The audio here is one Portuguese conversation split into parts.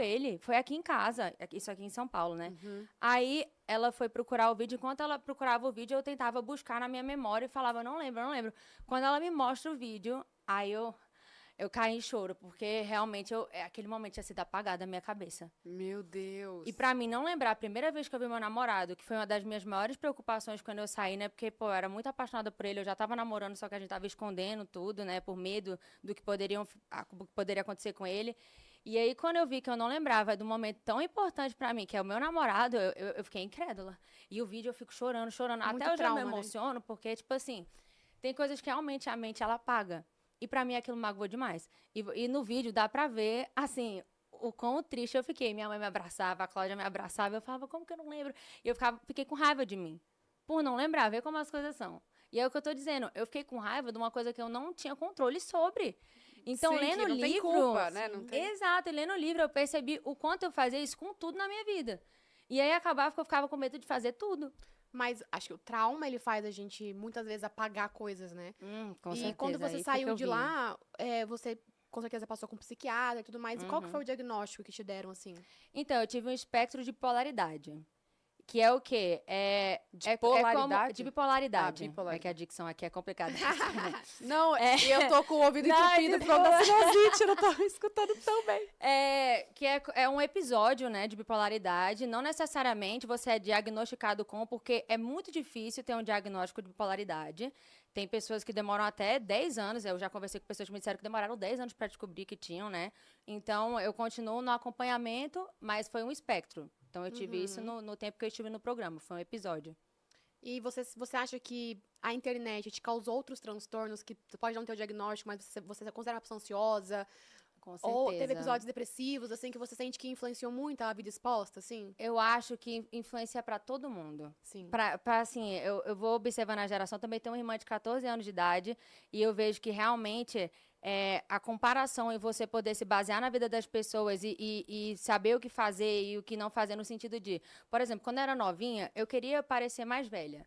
ele, foi aqui em casa, isso aqui em São Paulo, né? Aí ela foi procurar o vídeo, enquanto ela procurava o vídeo, eu tentava buscar na minha memória e falava, não lembro, não lembro. Quando ela me mostra o vídeo, aí eu caí em choro, porque realmente aquele momento tinha sido apagado da minha cabeça. Meu Deus. E pra mim não lembrar, a primeira vez que eu vi meu namorado, que foi uma das minhas maiores preocupações quando eu saí, né? Porque, pô, eu era muito apaixonada por ele, eu já tava namorando, só que a gente tava escondendo tudo, né? Por medo do que poderia acontecer com ele. E aí, quando eu vi que eu não lembrava do momento tão importante pra mim, que é o meu namorado, eu fiquei incrédula. E o vídeo eu fico chorando, chorando. Muito Até hoje eu me trauma, né? emociono, porque, tipo assim, tem coisas que realmente a mente, ela apaga. E pra mim aquilo magoou demais. E no vídeo dá pra ver, assim, o quão triste eu fiquei. Minha mãe me abraçava, a Cláudia me abraçava. Eu falava, como que eu não lembro? E eu fiquei com raiva de mim. Por não lembrar, ver como as coisas são. E é o que eu tô dizendo. Eu fiquei com raiva de uma coisa que eu não tinha controle sobre. Então, Sim, lendo que o não livro... tem culpa, né? Não tem... Exato, e lendo o livro eu percebi o quanto eu fazia isso com tudo na minha vida. E aí acabava que eu ficava com medo de fazer tudo. Mas acho que o trauma, ele faz a gente, muitas vezes, apagar coisas, né? Com E certeza. quando você aí foi que saiu eu de vi. lá, você com certeza passou com psiquiatra e tudo mais. E qual que foi o diagnóstico que te deram, assim? Então, eu tive um espectro de polaridade. Que é o quê? De polaridade? De bipolaridade. Ah, bipolaridade. É que a dicção aqui é complicada. Não, e eu tô com o ouvido Não, entupido por causa da sinusite, eu não tô escutando tão bem. É um episódio, né, de bipolaridade. Não necessariamente você é diagnosticado com, porque é muito difícil ter um diagnóstico de bipolaridade. Tem pessoas que demoram até 10 anos. Eu já conversei com pessoas que me disseram que demoraram 10 anos para descobrir que tinham, né? Então, eu continuo no acompanhamento, mas foi um espectro. Então, eu tive isso no tempo que eu estive no programa. Foi um episódio. E você acha que a internet te causou outros transtornos que tu pode não ter o diagnóstico, mas você se considera uma pessoa ansiosa? Com certeza. Ou teve episódios depressivos, assim, que você sente que influenciou muito a vida exposta, assim? Eu acho que influencia para todo mundo. Sim. Assim, eu vou observando a geração, também tenho uma irmã de 14 anos de idade, e eu vejo que realmente a comparação em você poder se basear na vida das pessoas e saber o que fazer e o que não fazer, no sentido de, por exemplo, quando eu era novinha, eu queria parecer mais velha.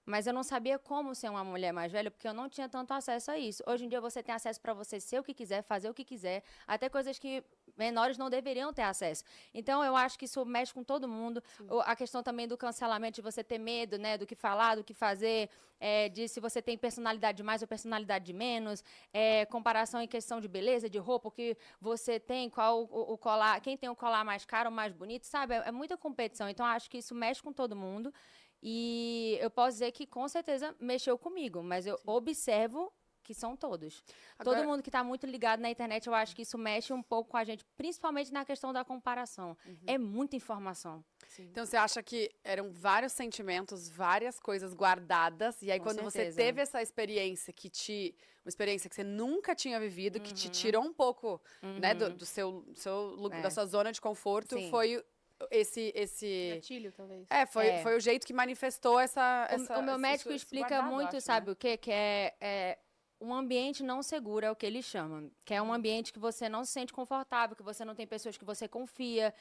Mas eu não sabia como ser uma mulher mais velha, porque eu não tinha tanto acesso a isso. Hoje em dia você tem acesso para você ser o que quiser, fazer o que quiser, até coisas que menores não deveriam ter acesso. Então eu acho que isso mexe com todo mundo. A questão também do cancelamento, de você ter medo, né, do que falar, do que fazer, de se você tem personalidade de mais ou personalidade de menos, comparação em questão de beleza, de roupa, o que você tem, qual o colar, quem tem o colar mais caro ou mais bonito, sabe? É muita competição. Então eu acho que isso mexe com todo mundo. E eu posso dizer que, com certeza, mexeu comigo, mas eu observo que são todos. Agora... Todo mundo que está muito ligado na internet, eu acho que isso mexe um pouco com a gente, principalmente na questão da comparação. É muita informação. Sim. Então, você acha que eram vários sentimentos, várias coisas guardadas, e aí Com quando você certeza. teve essa experiência uma experiência que você nunca tinha vivido, que te tirou um pouco, né, do seu da sua zona de conforto, Sim. foi esse Gatilho, talvez. foi o jeito que manifestou essa O meu médico esse explica guardado, muito, acho, sabe né? o quê? Que é um ambiente não seguro, é o que ele chama. Que é um ambiente que você não se sente confortável, que você não tem pessoas que você confia.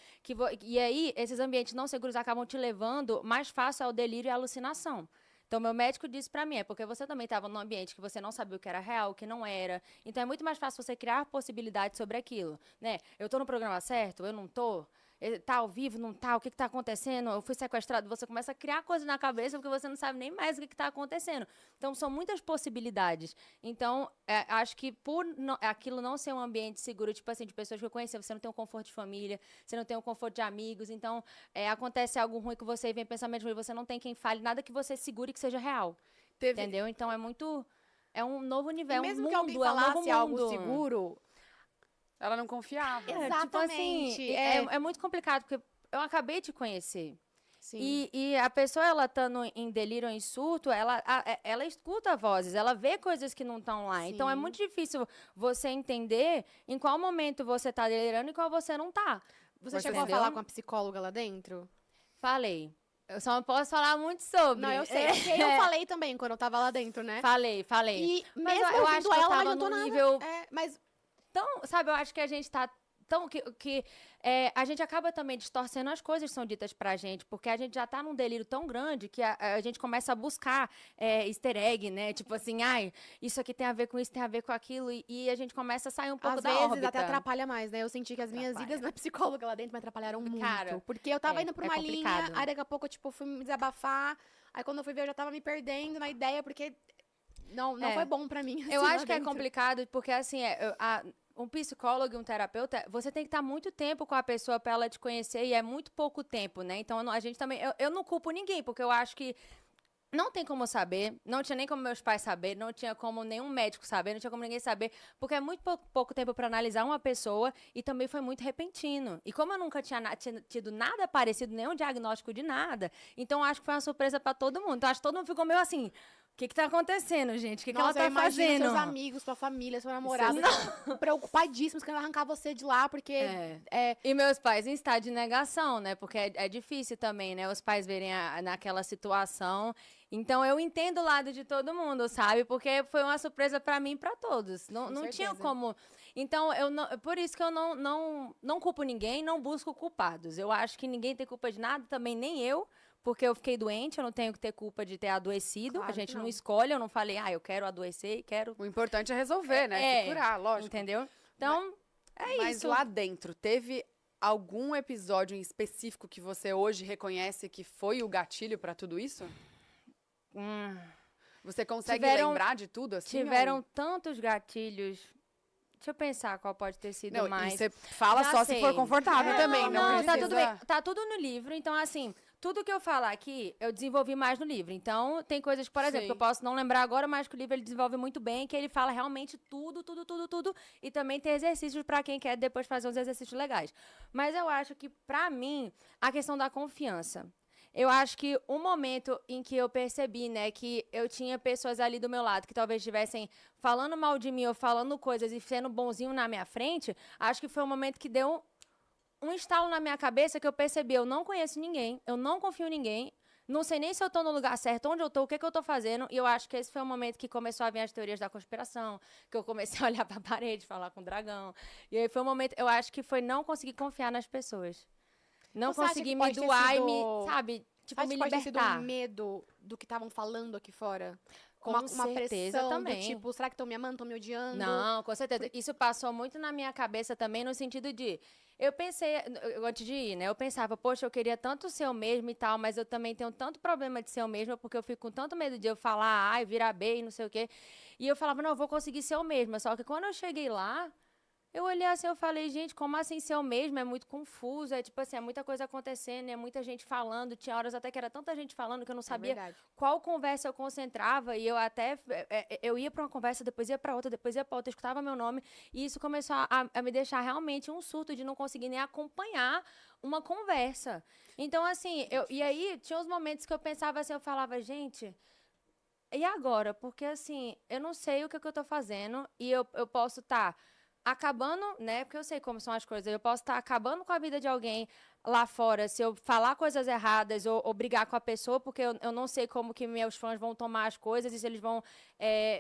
E aí, esses ambientes não seguros acabam te levando mais fácil ao delírio e à alucinação. Então, meu médico disse pra mim, porque você também estava num ambiente que você não sabia o que era real, o que não era. Então, é muito mais fácil você criar possibilidades sobre aquilo, né? Eu tô no programa certo? Eu não tô? Tá ao vivo, não tá? O que tá acontecendo? Eu fui sequestrado. Você começa a criar coisas na cabeça porque você não sabe nem mais o que tá acontecendo. Então, são muitas possibilidades. Então, acho que por aquilo não ser um ambiente seguro, tipo assim, de pessoas que eu conheci, você não tem um conforto de família, você não tem um conforto de amigos. Então, acontece algo ruim com você e vem pensamento ruim, você não tem quem fale, nada que você segure que seja real. Entendeu? Então, é um novo nível, E mesmo é um que alguém mundo, é um novo falasse algo mundo. seguro, Ela não confiava. Tipo assim, Exatamente. é muito complicado, porque eu acabei de conhecer. sim. E a pessoa, ela estando em delírio ou em surto, ela escuta vozes, ela vê coisas que não estão lá. Então, é Sim. muito difícil você entender em qual momento você está delirando e qual você não está. Você chegou a falar com a psicóloga lá dentro? Falei. Eu só não posso falar muito sobre. Não, eu sei. Porque eu falei também quando eu tava lá dentro, né? Falei. E mas mesmo eu acho ouvindo que eu ela, não tava adiantou num nada. nível... Mas Então, sabe, eu acho que a gente tá a gente acaba também distorcendo as coisas que são ditas pra gente, porque a gente já tá num delírio tão grande que a gente começa a buscar easter egg, né? Tipo assim, ai, isso aqui tem a ver com isso, tem a ver com aquilo, e a gente começa a sair um pouco Às da vezes órbita. até atrapalha mais, né? Eu senti que as minhas idas na psicóloga lá dentro me atrapalharam muito. Cara, Porque eu tava indo pra uma complicado. linha, aí daqui a pouco eu, tipo, fui me desabafar, aí quando eu fui ver eu já tava me perdendo na ideia, porque não foi bom pra mim. Eu assim, lá acho que é dentro. complicado, porque assim, um psicólogo e um terapeuta, você tem que estar muito tempo com a pessoa pra ela te conhecer, e é muito pouco tempo, né? Então, a gente também... Eu não culpo ninguém, porque eu acho que não tem como saber, não tinha nem como meus pais saber, não tinha como nenhum médico saber, não tinha como ninguém saber, porque é muito pouco tempo pra analisar uma pessoa, e também foi muito repentino. E como eu nunca tinha tido nada parecido, nenhum diagnóstico de nada, então eu acho que foi uma surpresa pra todo mundo. Então acho que todo mundo ficou meio assim... O que tá acontecendo, gente? O que ela tá fazendo? Seus amigos, sua família, seu namorado, preocupadíssimos, querendo arrancar você de lá, porque... E meus pais em estado de negação, né? Porque é difícil também, né? Os pais verem naquela situação. Então, eu entendo o lado de todo mundo, sabe? Porque foi uma surpresa pra mim e pra todos. Não tinha como... Então, por isso que eu não culpo ninguém, não busco culpados. Eu acho que ninguém tem culpa de nada, também nem eu. Porque eu fiquei doente, eu não tenho que ter culpa de ter adoecido. Claro a gente não escolhe, eu não falei, eu quero adoecer e quero... O importante é resolver, né? Se curar, lógico. Entendeu? Então, Mas isso. lá dentro, teve algum episódio em específico que você hoje reconhece que foi o gatilho pra tudo isso? Você consegue lembrar de tudo assim? Tiveram tantos gatilhos... Deixa eu pensar qual pode ter sido mais. E você fala só se for confortável também, não precisa... Tá tudo bem. Tá tudo no livro, então assim... Tudo que eu falar aqui, eu desenvolvi mais no livro. Então, tem coisas, por exemplo, que eu posso não lembrar agora, mas que o livro ele desenvolve muito bem, que ele fala realmente tudo. E também tem exercícios para quem quer depois fazer uns exercícios legais. Mas eu acho que, para mim, a questão da confiança. Eu acho que o momento em que eu percebi, né, que eu tinha pessoas ali do meu lado que talvez estivessem falando mal de mim ou falando coisas e sendo bonzinho na minha frente, acho que foi o momento que deu um estalo na minha cabeça que eu percebi, eu não conheço ninguém, eu não confio em ninguém, não sei nem se eu tô no lugar certo, onde eu tô, o que eu tô fazendo, e eu acho que esse foi o momento que começou a vir as teorias da conspiração, que eu comecei a olhar pra parede, falar com o dragão, e aí foi o momento, eu acho que foi não conseguir confiar nas pessoas. Não conseguir me doar e me, sabe, tipo, me libertar. Pode ter sido um medo do que estavam falando aqui fora? Com certeza pressão também. Do tipo, será que estão me amando, estão me odiando? Não, com certeza. Isso passou muito na minha cabeça também, no sentido de... Eu pensei, antes de ir, né? Eu pensava, poxa, eu queria tanto ser eu mesmo e tal, mas eu também tenho tanto problema de ser eu mesma, porque eu fico com tanto medo de eu falar, virar B e não sei o quê. E eu falava, não, eu vou conseguir ser eu mesma. Só que quando eu cheguei lá... Eu olhei assim, eu falei, gente, como assim ser eu mesmo? É muito confuso, é tipo assim, é muita coisa acontecendo, é muita gente falando. Tinha horas até que era tanta gente falando que eu não sabia qual conversa eu concentrava. E eu até, eu ia para uma conversa, depois ia para outra, depois ia para outra, escutava meu nome. E isso começou a me deixar realmente um surto de não conseguir nem acompanhar uma conversa. Então, assim, e aí tinha uns momentos que eu pensava assim, eu falava, gente... E agora? Porque, assim, eu não sei o que eu tô fazendo e eu posso estar... acabando, né? Porque eu sei como são as coisas. Eu posso estar acabando com a vida de alguém lá fora se eu falar coisas erradas ou brigar com a pessoa, porque eu não sei como que meus fãs vão tomar as coisas e se eles vão,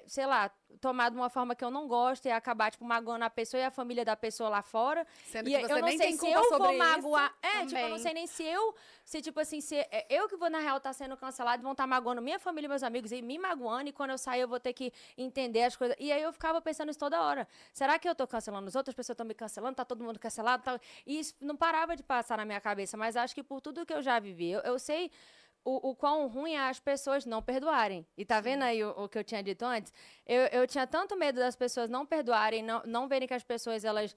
sei lá, tomar de uma forma que eu não gosto e acabar, tipo, magoando a pessoa e a família da pessoa lá fora. Sendo e que você eu não nem sei tem se culpa eu sobre vou magoar. isso. Tipo, eu não sei nem se tipo assim, se eu que vou, na real, tá sendo cancelado, vão estar magoando minha família e meus amigos e me magoando, e quando eu sair eu vou ter que entender as coisas. E aí eu ficava pensando isso toda hora. Será que eu tô cancelando as outras pessoas estão me cancelando? Tá todo mundo cancelado? E isso não parava de passar na minha cabeça, mas acho que por tudo que eu já vivi, eu sei o quão ruim é as pessoas não perdoarem. E tá vendo aí o que eu tinha dito antes? Eu tinha tanto medo das pessoas não perdoarem, não verem que as pessoas, elas...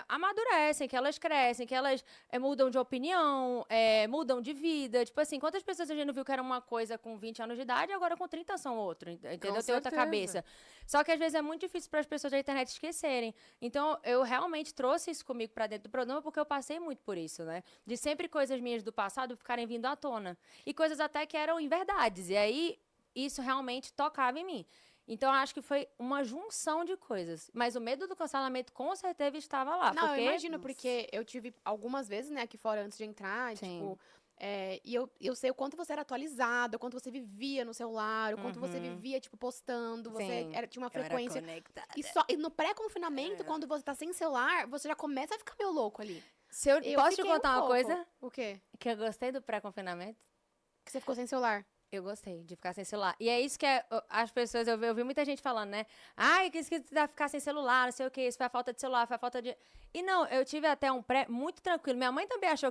amadurecem, que elas crescem, que elas mudam de opinião, mudam de vida. Tipo assim, quantas pessoas a gente não viu que era uma coisa com 20 anos de idade e agora com 30 são outra, entendeu? Tem outra cabeça. Só que às vezes é muito difícil para as pessoas da internet esquecerem. Então, eu realmente trouxe isso comigo para dentro do programa porque eu passei muito por isso, né? De sempre coisas minhas do passado ficarem vindo à tona. E coisas até que eram inverdades. E aí, isso realmente tocava em mim. Então, eu acho que foi uma junção de coisas. Mas o medo do cancelamento, com certeza, estava lá. Não, porque... eu imagino, porque eu tive algumas vezes, né, aqui fora, antes de entrar, tipo... E eu sei o quanto você era atualizada, o quanto você vivia no celular, o quanto você vivia, tipo, postando. Você tinha uma frequência. E no pré-confinamento, quando você tá sem celular, você já começa a ficar meio louco ali. Posso te contar uma coisa? O quê? Que eu gostei do pré-confinamento? Que você ficou sem celular. Eu gostei de ficar sem celular. E é isso que as pessoas, eu vi muita gente falando, né? Ai, que isso que dá ficar sem celular, não sei o que, isso foi a falta de celular, foi a falta de... E não, eu tive até um pré muito tranquilo. Minha mãe também achou